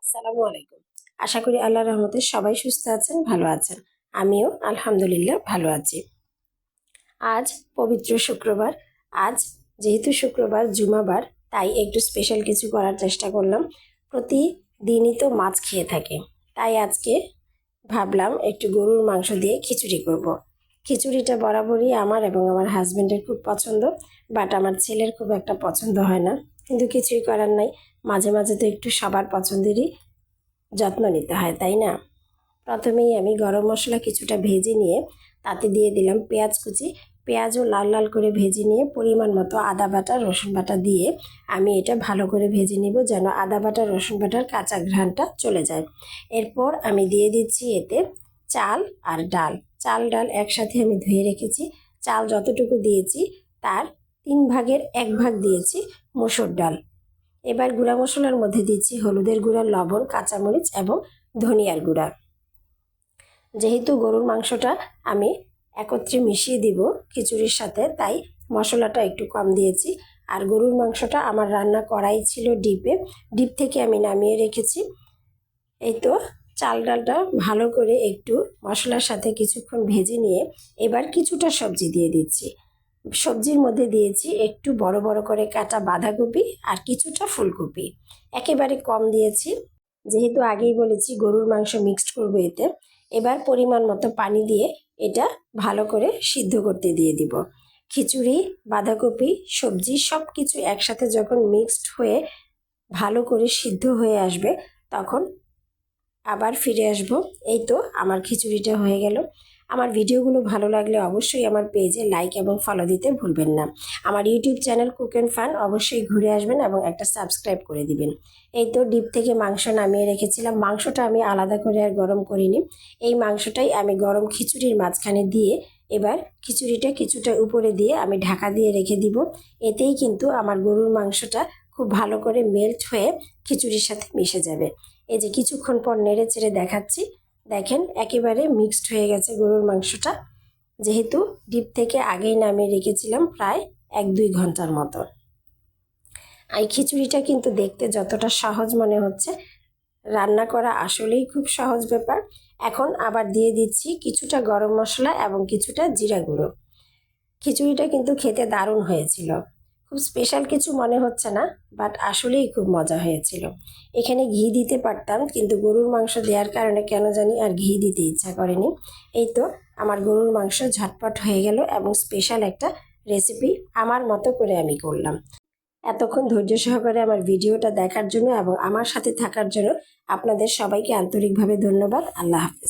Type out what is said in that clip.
আসসালামু আলাইকুম। আশা করি আল্লাহর রহমতে সবাই সুস্থ আছেন, ভালো আছেন। আমিও আলহামদুলিল্লাহ ভালো আছি। আজ পবিত্র শুক্রবার। আজ যেহেতু শুক্রবার জুমাবার, তাই একটু স্পেশাল কিছু করার চেষ্টা করলাম। প্রতিদিনই তো মাছ খেয়ে থাকে, তাই আজকে ভাবলাম একটু গরুর মাংস দিয়ে খিচুড়ি করব। খিচুড়িটা বরাবরই আমার এবং আমার হাজবেন্ডের খুব পছন্দ, বাট আমার ছেলের খুব একটা পছন্দ হয় না। কিন্তু কিছুই করার নাই, মাঝে মাঝে তো একটু সবার পছন্দেরই যত্ন নিতে হয়, তাই না? প্রথমেই আমি গরম মশলা কিছুটা ভেজে নিয়ে তাতে দিয়ে দিলাম পেঁয়াজ কুচি। পেঁয়াজও লাল লাল করে ভেজে নিয়ে পরিমাণ মতো আদা বাটা রসুন বাটা দিয়ে আমি এটা ভালো করে ভেজে নিব, যেন আদা বাটা রসুন বাটার কাঁচা ঘ্রাণটা চলে যায়। এরপর আমি দিয়ে দিচ্ছি এতে চাল আর ডাল। চাল ডাল একসাথে আমি ধুয়ে রেখেছি। চাল যতটুকু দিয়েছি তার 1/3 ভাগ দিয়েছি মসুর ডাল। এবার গুঁড়া মশলার মধ্যে দিচ্ছি হলুদের গুঁড়া, লবণ, কাঁচামরিচ এবং ধনিয়ার গুঁড়া। যেহেতু গরুর মাংসটা আমি একত্রে মিশিয়ে দিব খিচুড়ির সাথে, তাই মশলাটা একটু কম দিয়েছি। আর গরুর মাংসটা আমার রান্না করাই ছিল ডিপে, ডিপ থেকে আমি নামিয়ে রেখেছি। এই তো চাল ডালটা ভালো করে একটু মশলার সাথে কিছুক্ষণ ভেজে নিয়ে এবার কিছুটা সবজি দিয়ে দিচ্ছি। সবজির মধ্যে দিয়েছি একটু বড় বড় করে কাটা বাঁধাকপি আর কিছুটা ফুলকপি। একেবারে কম দিয়েছি, যেহেতু আগেই বলেছি গরুর মাংস মিক্সড করবো এতে। এবার পরিমাণ মতো পানি দিয়ে এটা ভালো করে সিদ্ধ করতে দিয়ে দিব। খিচুড়ি, বাঁধাকপি, সবজি সব কিছু একসাথে যখন মিক্সড হয়ে ভালো করে সিদ্ধ হয়ে আসবে, তখন আবার ফিরে আসব। এই তো আমার খিচুড়িটা হয়ে গেল। আমার ভিডিওগুলো ভালো লাগলে অবশ্যই আমার পেজে লাইক এবং ফলো দিতে ভুলবেন না। আমার YouTube channel cook and fun অবশ্যই ঘুরে আসবেন এবং একটা সাবস্ক্রাইব করে দিবেন। এই তো ডিপ থেকে মাংস নামিয়ে রেখেছিলাম। মাংসটা আমি আলাদা করে আর গরম করিনি। এই মাংসটাই আমি গরম খিচুড়ির মাঝখানে দিয়ে এবার খিচুড়িটা কিছুটা উপরে দিয়ে আমি ঢাকা দিয়ে রেখে দিব। এতেই কিন্তু আমার গরুর মাংসটা খুব ভালো করে মেল্ট হয়ে খিচুড়ির সাথে মিশে যাবে। এই যে কিছুক্ষণ পর নেড়ে চেড়ে দেখাচ্ছি, দেখেন একেবারে মিক্সড হয়ে গেছে গরুর মাংসটা। যেহেতু ডিপ থেকে আগেই নামিয়ে রেখেছিলাম প্রায় 1-2 ঘন্টার মতো। এই খিচুড়িটা কিন্তু দেখতে যতটা সহজ মনে হচ্ছে, রান্না করা আসলেই খুব সহজ ব্যাপার। এখন আবার দিয়ে দিচ্ছি কিছুটা গরম মশলা এবং কিছুটা জিরা গুঁড়ো। খিচুড়িটা কিন্তু খেতে দারুণ হয়েছিল। খুব স্পেশাল কিছু মনে হচ্ছে না, বাট আসলেই খুব মজা হয়েছিল। এখানে ঘি দিতে পারতাম, কিন্তু গরুর মাংস দেওয়ার কারণে কেন জানি আর ঘি দিতে ইচ্ছা করেনি। এই তো আমার গরুর মাংস ঝটপট হয়ে গেল এবং স্পেশাল একটা রেসিপি আমার মতো করে আমি করলাম। এতক্ষণ ধৈর্য সহকারে আমার ভিডিওটা দেখার জন্য এবং আমার সাথে থাকার জন্য আপনাদের সবাইকে আন্তরিকভাবে ধন্যবাদ। আল্লাহ হাফেজ।